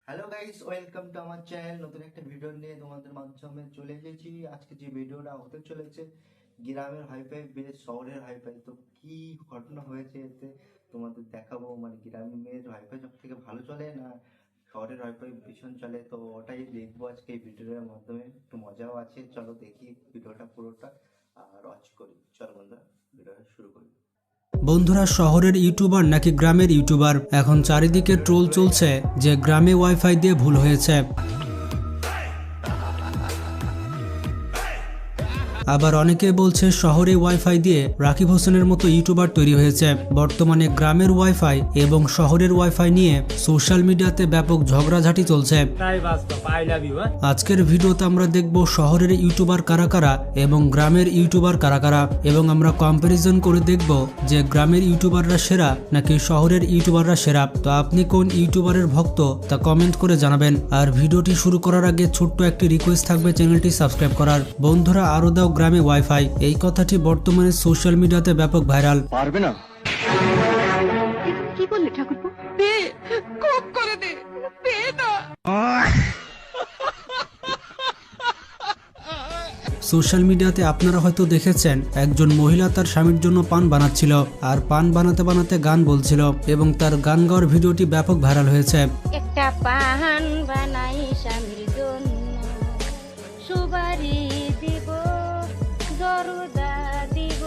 Hello guys, welcome to আমার channel. নতুন একটা ভিডিও নিয়ে তোমাদের মাধ্যমে চলে এসেছি। আজকে যে ভিডিওটা হতে চলেছে গ্রামের হাইফাই বেশ শহরের হাইফাই। তো কি ঘটনা হয়েছে এতে তোমাদের দেখাবো। মানে গ্রামের হাইফাই সব থেকে ভালো চলে না শহরের হাইফাই ভীষণ চলে, তো ওটাই দেখবো আজকে এই ভিডিওর মাধ্যমে। একটু মজাও আছে, চলো দেখি ভিডিওটা পুরোটা আর ওয়াচ করি। চলো বন্ধুরা, ভিডিওটা শুরু করি। বন্ধুরা, শহরের ইউটিউবার নাকি গ্রামের ইউটিউবার? এখন চারিদিকে ট্রোল চলছে যে গ্রামে ওয়াইফাই দিয়ে ভুল হয়েছে। আবার অনেকে বলছে শহরে ওয়াইফাই দিয়ে রাকিব হোসেনের মতো ইউটিউবার তৈরি হয়েছে। বর্তমানে গ্রামের ওয়াইফাই এবং শহরের ওয়াইফাই নিয়ে সোশ্যাল মিডিয়াতে ব্যাপক ঝগড়াঝাটি চলছে। আজকের ভিডিওতে আমরা দেখব শহরের ইউটিউবার কারা কারা এবং গ্রামের ইউটিউবার কারা কারা, এবং আমরা কম্পারিজন করে দেখব যে গ্রামের ইউটিউবাররা সেরা নাকি শহরের ইউটিউবাররা সেরা। তো আপনি কোন ইউটিউবারের ভক্ত তা কমেন্ট করে জানাবেন। আর ভিডিওটি শুরু করার আগে ছোট্ট একটি রিকোয়েস্ট থাকবে চ্যানেলটি সাবস্ক্রাইব করার। বন্ধুরা, আরো দাও গ্রামে ওয়াইফাই, এই কথাটি বর্তমানে সোশ্যাল মিডিয়াতে ব্যাপক ভাইরাল। পারবে না কি বললে ঠাকুরপো? খুব করে দে না। সোশ্যাল মিডিয়াতে আপনারা হয়তো দেখেছেন একজন মহিলা তার স্বামীর জন্য পান বানাচ্ছিল, আর পান বানাতে বানাতে গান বলছিল এবং তার গান গাওয়ার ভিডিওটি ব্যাপক ভাইরাল হয়েছে। একটা পান বানাই স্বামীর জন্য, সুবারি দিব, জরদা দিব।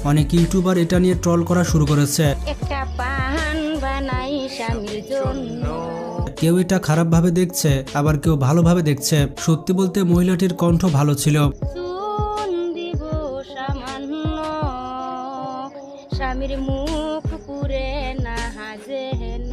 অনেক ইউটিউবার এটা নিয়ে ট্রল করা শুরু করেছে। একটা পান বানাই স্বামীর জন্য। কেউ এটা খারাপভাবে দেখছে, আবার কেউ ভালোভাবে দেখছে। সত্যি বলতে মহিলাটির কণ্ঠ ভালো ছিল। চুন দিব সামান্য, স্বামীর মুখ পুরে না যেন।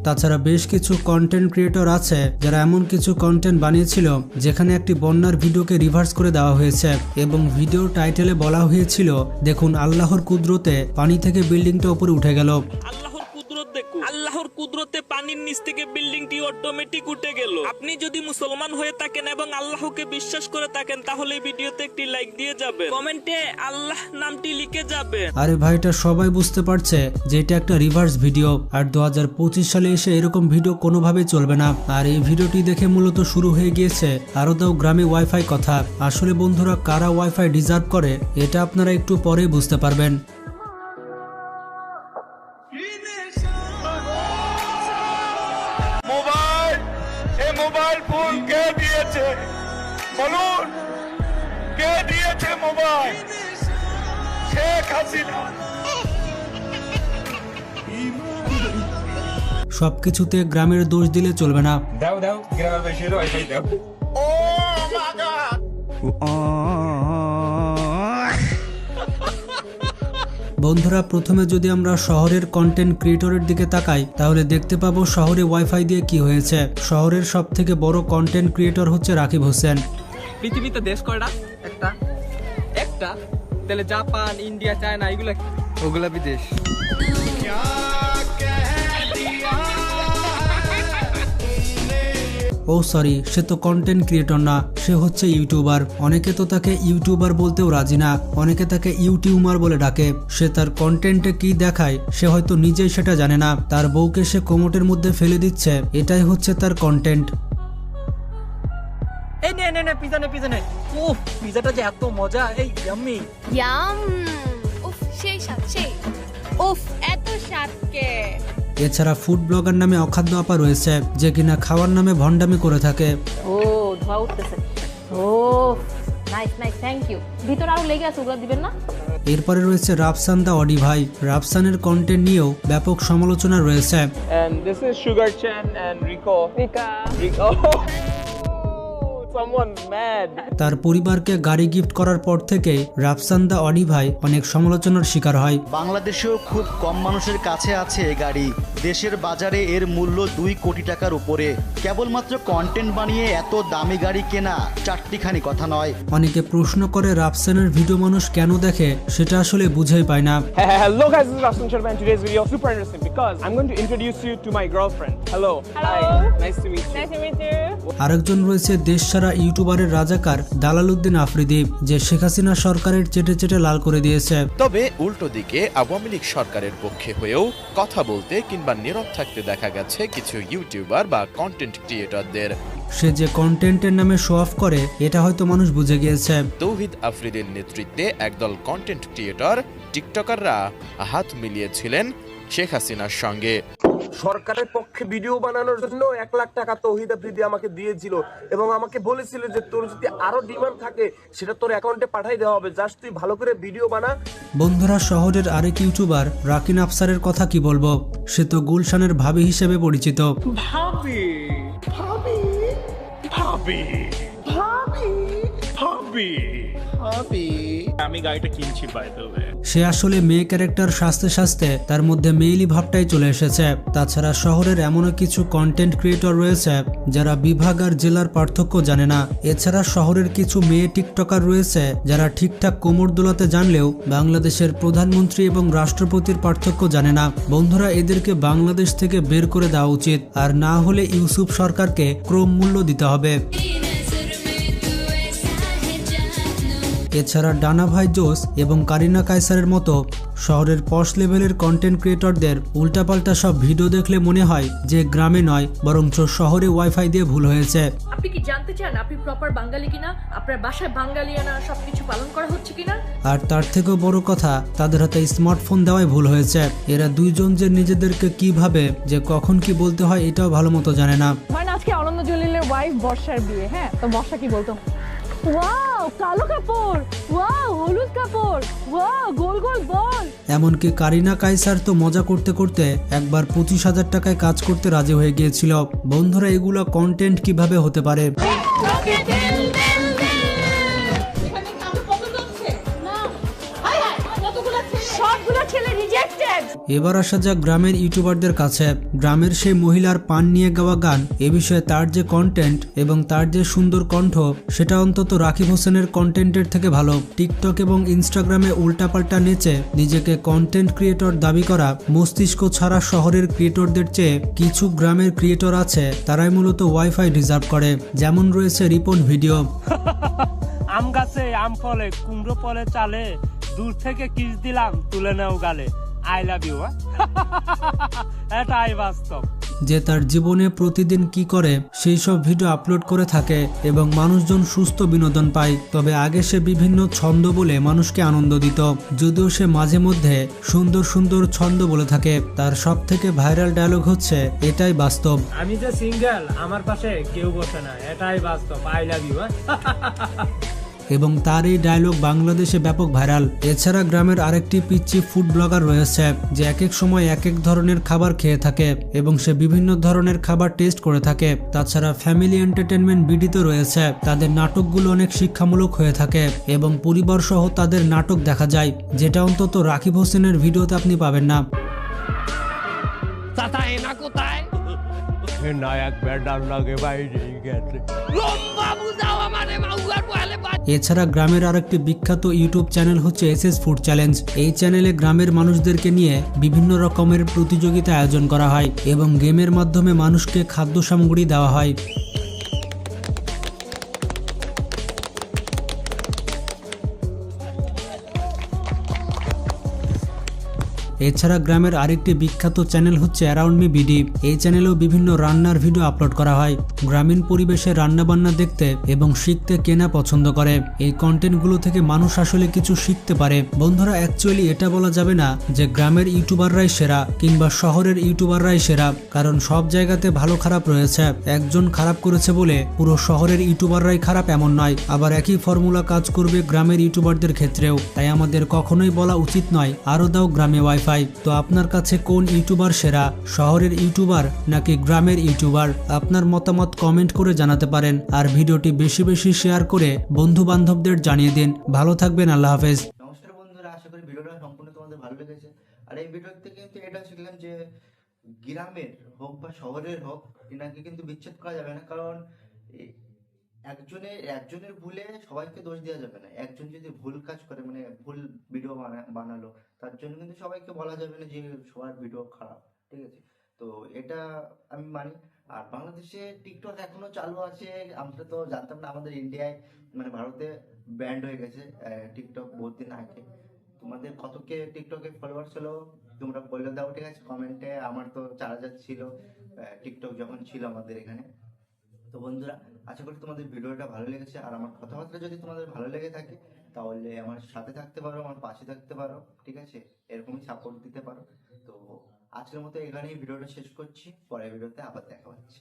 তাছাড়া বেশ কিছু কন্টেন্ট ক্রিয়েটর আছে যারা এমন কিছু কন্টেন্ট বানিয়েছিল যেখানে একটি বন্যার ভিডিওকে রিভার্স করে দেওয়া হয়েছে এবং ভিডিওর টাইটেলে বলা হয়েছিল, দেখুন আল্লাহর কুদরতে পানি থেকে বিল্ডিংটা উপরে উঠে গেল। আল্লাহর কুদরত দেখুন, আল্লাহর কুদরতে পানির নিচ থেকে বিল্ডিংটি অটোমেটিক উঠে গেল। আপনি যদি মুসলমান হয়ে থাকেন এবং আল্লাহকে বিশ্বাস করে থাকেন তাহলে এই ভিডিওতে একটি লাইক দিয়ে যাবেন, কমেন্টে আল্লাহ নামটি লিখে যাবেন। আরে ভাই, এটা সবাই বুঝতে পারছে যে এটা একটা রিভার্স ভিডিও, আর 2025 সালে এসে এরকম ভিডিও কোনোভাবেই চলবে না। আর এই ভিডিওটি দেখে মূলত শুরু হয়ে গিয়েছে আরো দাও গ্রামে ওয়াইফাই কথা। আসলে বন্ধুরা, কারা ওয়াইফাই ডিজার্ভ করে এটা আপনারা একটু পরে বুঝতে পারবেন। মোবাইল ফোন কে দিয়েছে বলুন? কে দিয়েছে মোবাইল? শেখ হাসিনা। সবকিছুতে গ্রামের দোষ দিলে চলবে না। দাও দাও গ্রামের বেশির ওয়াইফাই দাও। ও মাই গড। বন্ধুরা, প্রথমে যদি আমরা শহরের কন্টেন্ট ক্রিয়েটরের দিকে তাকাই তাহলে দেখতে পাবো শহরে ওয়াইফাই দিয়ে কি হয়েছে। শহরের সব থেকে বড় কন্টেন্ট ক্রিয়েটর হচ্ছে রাকিব হোসেন। পৃথিবীতে দেশ কয়টা? একটা তাহলে জাপান, ইন্ডিয়া, চায়না এগুলা ওগুলা বিদেশ। ও সরি, সে তো কন্টেন্ট ক্রিয়েটর না, সে হচ্ছে ইউটিউবার। অনেকে তো তাকে ইউটিউবার বলতেও রাজি না, অনেকে তাকে ইউটিউবার বলে ডাকে। সে তার কন্টেন্টে কি দেখায় সে হয়তো নিজেই সেটা জানে না। তার বউকে সে কোমরের মধ্যে ফেলে দিচ্ছে, এটাই হচ্ছে তার কন্টেন্ট। এই নে পিজা নে। উফ, পিজাটা যে এত মজা, এই ইয়াম্মি। ইয়াম, উফ সেই স্বাদ, সেই উফ এত স্বাদ কে। এছাড়া ফুড ব্লগার নামে অখাদ্য আপা রয়েছে যে কিনা খাওয়ার নামে ভণ্ডামি করে থাকে। ও ধোয়া উঠতেছে। ও নাইস নাইস, থ্যাংক ইউ। ভিতর আরো লেগে আছে, ওগুলো দিবেন না? এরপরে রয়েছে রাফসান দা অডি ভাই। রাফসানের কন্টেন্ট নিয়েও ব্যাপক সমালোচনা রয়েছে। And this is Sugar Chan and Rico. Rico. Someone mad. তার পরিবারকে গাড়ি গিফট করার পর থেকে রাফসান দা অডি ভাই অনেক সমালোচনার শিকার হয়। বাংলাদেশেও খুব কম মানুষের কাছে আছে এ গাড়ি। দেশের বাজারে এর মূল্য 2 কোটি টাকার উপরে। কেবলমাত্র কন্টেন্ট বানিয়ে এত দামি গাড়ি কেনা চারটিখানি কথা নয়। অনেকে প্রশ্ন করে রাফসানের ভিডিও মানুষ কেন দেখে, সেটা আসলে বুঝেই পায় না। Hello guys, this is Rafsan Sharma and today's video is super interesting because I'm going to introduce you to my girlfriend. Hello. Hi. Nice to meet you. আরেকজন রয়েছে দেশ তাছাড়া ইউটিউবারের রাজাকার দালালউদ্দিন আফ্রিদি, যে শেখ হাসিনা সরকারের চেটে চেটে লাল করে দিয়েছে। তবে উল্টো দিকে আওয়ামী লীগ সরকারের পক্ষে হয়েও কথা বলতে কিংবা নীরব থাকতে দেখা গেছে কিছু ইউটিউবার বা কন্টেন্ট ক্রিয়েটরদের। সে যে কন্টেন্টের নামে শো অফ করে এটা হয়তো মানুষ বুঝে গিয়েছে। তৌহিদ আফ্রিদির নেতৃত্বে একদল কন্টেন্ট ক্রিয়েটর টিকটকাররা হাত মিলিয়েছিলেন শেখ হাসিনার সঙ্গে। সরকারের পক্ষে ভিডিও বানানোর জন্য 1 লাখ টাকা তৌহিদ আফ্রিদি আমাকে দিয়েছিল এবং আমাকে বলেছিল যে তোর যদি আরো ডিমান্ড থাকে সেটা তোর অ্যাকাউন্টে পাঠাই দেওয়া হবে, জাস্ট তুই ভালো করে ভিডিও বানা। বন্ধুরা, শহরের আরেক ইউটিউবার রাকিন আফসারের কথা কি বলবো, সে তো গুলশানের ভাবি হিসেবে পরিচিত। ভাবি ভাবি ভাবি ভাবি ভাবি ভাবি আমি গাড়িটা কিনছি বাই দ্য ওয়ে। সে আসলে মেয়ে ক্যারেক্টার সাজতে সাজতে তার মধ্যে মেইলি ভাবটাই চলে এসেছে। তাছাড়া শহরের এমনও কিছু কন্টেন্ট ক্রিয়েটর রয়েছে যারা বিভাগ আর জেলার পার্থক্য জানে না। এছাড়া শহরের কিছু মেয়ে টিকটকার রয়েছে যারা ঠিকঠাক কোমর দোলাতে জানলেও বাংলাদেশের প্রধানমন্ত্রী এবং রাষ্ট্রপতির পার্থক্য জানে না। বন্ধুরা, এদেরকে বাংলাদেশ থেকে বের করে দেওয়া উচিত, আর না হলে ইউসুফ সরকারকে ক্রম মূল্য দিতে হবে। এছাড়া ডানা ভাই জোস এবং কারিনা কায়সারের মতো শহরের পশ লেভেলের কন্টেন্ট ক্রিয়েটরদের উল্টাপাল্টা সব ভিডিও দেখলে মনে হয় যে গ্রামে নয় বরঞ্চ শহরে ওয়াইফাই দিয়ে ভুল হয়েছে। আপনি কি জানতে চান আপনি প্রপার বাঙালি কিনা, আপনার বাসায় বাঙালিয়ানা সবকিছু পালন করা হচ্ছে কিনা? আর তার থেকেও বড় কথা, তাদের হাতে স্মার্টফোন দেওয়াই ভুল হয়েছে। এরা দুইজন যে নিজেদেরকে কিভাবে যে কখন কি বলতে হয় এটাও ভালো মতো জানে না। মানে আজকে অনন্য জলিলের ওয়াইফ বর্ষার বিয়ে, হ্যাঁ, তো বর্ষা কি বলতো? ওয়াও কালো কাপড়, ওয়াও হলুদ কাপড়, ওয়াও গোল গোল বল। এমনকি কারিনা কায়সার তো মজা করতে করতে একবার 25,000 টাকায় কাজ করতে রাজি হয়ে গিয়েছিল। বন্ধুরা, এগুলো কন্টেন্ট কিভাবে হতে পারে? এবার আসা যাক গ্রামের ইউটিউবারদের কাছে। গ্রামের সেই মহিলার পান নিয়ে গাওয়া গান, এ বিষয়ে তার যে কন্টেন্ট এবং তার যে সুন্দর কণ্ঠ, সেটা অন্তত রাকিব হোসেনের কন্টেন্টের থেকে ভালো। টিকটক এবং ইনস্টাগ্রামে উল্টাপাল্টা নেচে নিজেকে কন্টেন্ট ক্রিয়েটর দাবি করা মস্তিষ্ক ছাড়া শহরের ক্রিয়েটরদের চেয়ে কিছু গ্রামের ক্রিয়েটর আছে, তারাই মূলত ওয়াইফাই ডিজার্ভ করে। যেমন রয়েছে রিপন ভিডিও। আম গাছে আম ফলে, কুমড়ো ফলে চালে, দূর থেকে কিস দিলাম তুলে নাও গালে, আই লাভ ইউ। এটাই বাস্তব। যে তার জীবনে প্রতিদিন কি করে সেই সব ভিডিও আপলোড করে থাকে এবং মানুষজন সুস্থ বিনোদন পায়। তবে আগে সে বিভিন্ন ছন্দ বলে মানুষকে আনন্দ দিত, যদিও সে মাঝে মধ্যে সুন্দর সুন্দর ছন্দ বলে থাকে। তার সব থেকে ভাইরাল ডায়লগ হচ্ছে এটাই বাস্তব। আমি যে সিঙ্গেল, আমার পাশে কেউ বসে না, এটাই বাস্তব, আই লাভ ইউ। এবং তার এই ডায়লগ বাংলাদেশে ব্যাপক ভাইরাল। এছাড়া গ্রামের আরেকটি পিচ্চি ফুড ব্লগার রয়েছে যে এক এক সময় এক এক ধরনের খাবার খেয়ে থাকে এবং সে বিভিন্ন ধরনের খাবার টেস্ট করে থাকে। তাছাড়া ফ্যামিলি এন্টারটেনমেন্ট বিডিতে রয়েছে, তাদের নাটকগুলো অনেক শিক্ষামূলক হয়ে থাকে এবং পরিবার সহ তাদের নাটক দেখা যায়, যেটা অন্তত রাকিব হোসেনের ভিডিওতে আপনি পাবেন না। এছাড়া গ্রামের আরেকটি বিখ্যাত ইউটিউব চ্যানেল হচ্ছে এসএস ফুড চ্যালেঞ্জ। এই চ্যানেলে গ্রামের মানুষদেরকে নিয়ে বিভিন্ন রকমের প্রতিযোগিতা আয়োজন করা হয় এবং গেমের মাধ্যমে মানুষকে খাদ্য সামগ্রী দেওয়া হয়। এছাড়া গ্রামের আরেকটি বিখ্যাত চ্যানেল হচ্ছে অ্যারাউন্ড মি বিডি। এই চ্যানেলেও বিভিন্ন রান্নার ভিডিও আপলোড করা হয়। গ্রামীণ পরিবেশে রান্নাবান্না দেখতে এবং শিখতে কেনা পছন্দ করে। এই কন্টেন্টগুলো থেকে মানুষ আসলে কিছু শিখতে পারে। বন্ধুরা, অ্যাকচুয়ালি এটা বলা যাবে না যে গ্রামের ইউটিউবাররাই সেরা কিংবা শহরের ইউটিউবাররাই সেরা, কারণ সব জায়গাতে ভালো খারাপ রয়েছে। একজন খারাপ করেছে বলে পুরো শহরের ইউটিউবাররাই খারাপ এমন নয়। আবার একই ফর্মুলা কাজ করবে গ্রামের ইউটিউবারদের ক্ষেত্রেও। তাই আমাদের কখনোই বলা উচিত নয় আরো দাও গ্রামে ওয়াইফাই। তো আপনার কাছে কোন ইউটিউবার সেরা, শহরের ইউটিউবার নাকি গ্রামের ইউটিউবার? আপনার মতামত কমেন্ট করে জানাতে পারেন। আর ভিডিওটি বেশি বেশি শেয়ার করে বন্ধু বান্ধবদের জানিয়ে দিন। ভালো থাকবেন, আল্লাহ হাফেজ। নমস্কার বন্ধুরা, আশা করি ভিডিওটা সম্পূর্ণ তোমাদের ভালো লেগেছে। আর এই ভিডিওতে কিন্তু এটা শিখলাম যে গ্রামের হোক বা শহরের হোক, এনাকে কিন্তু বিচ্ছেদ করা যাবে না। কারণ একজনের ভুলে সবাইকে দোষ দেওয়া যাবে না। একজন যদি ভুল কাজ করে, মানে ভুল ভিডিও বানালো, তার জন্য কিন্তু সবাইকে বলা যাবে না যে সবার ভিডিও খারাপ, ঠিক আছে? তো এটা আমি মানি। আর বাংলাদেশে টিকটক এখনো চালু আছে, আমরা তো জানতাম না, আমাদের ইন্ডিয়ায় মানে ভারতে ব্যান্ড হয়ে গেছে টিকটক বহুত দিন আগে। তোমাদের কত কে টিকটকে ফলোয়ার্স হলো তোমরা বলে দাও, ঠিক আছে, কমেন্টে। আমার তো 4000 ছিল টিকটক যখন ছিল আমাদের এখানে। তো বন্ধুরা, আশা করি তোমাদের ভিডিওটা ভালো লেগেছে, আর আমার কথাবার্তা যদি তোমাদের ভালো লেগে থাকে তাহলে আমার সাথে থাকতে পারো, আমার পাশে থাকতে পারো, ঠিক আছে, এরকমই সাপোর্ট দিতে পারো। তো আজকের মতো এখানেই ভিডিওটা শেষ করছি, পরের ভিডিওতে আবার দেখা হচ্ছে।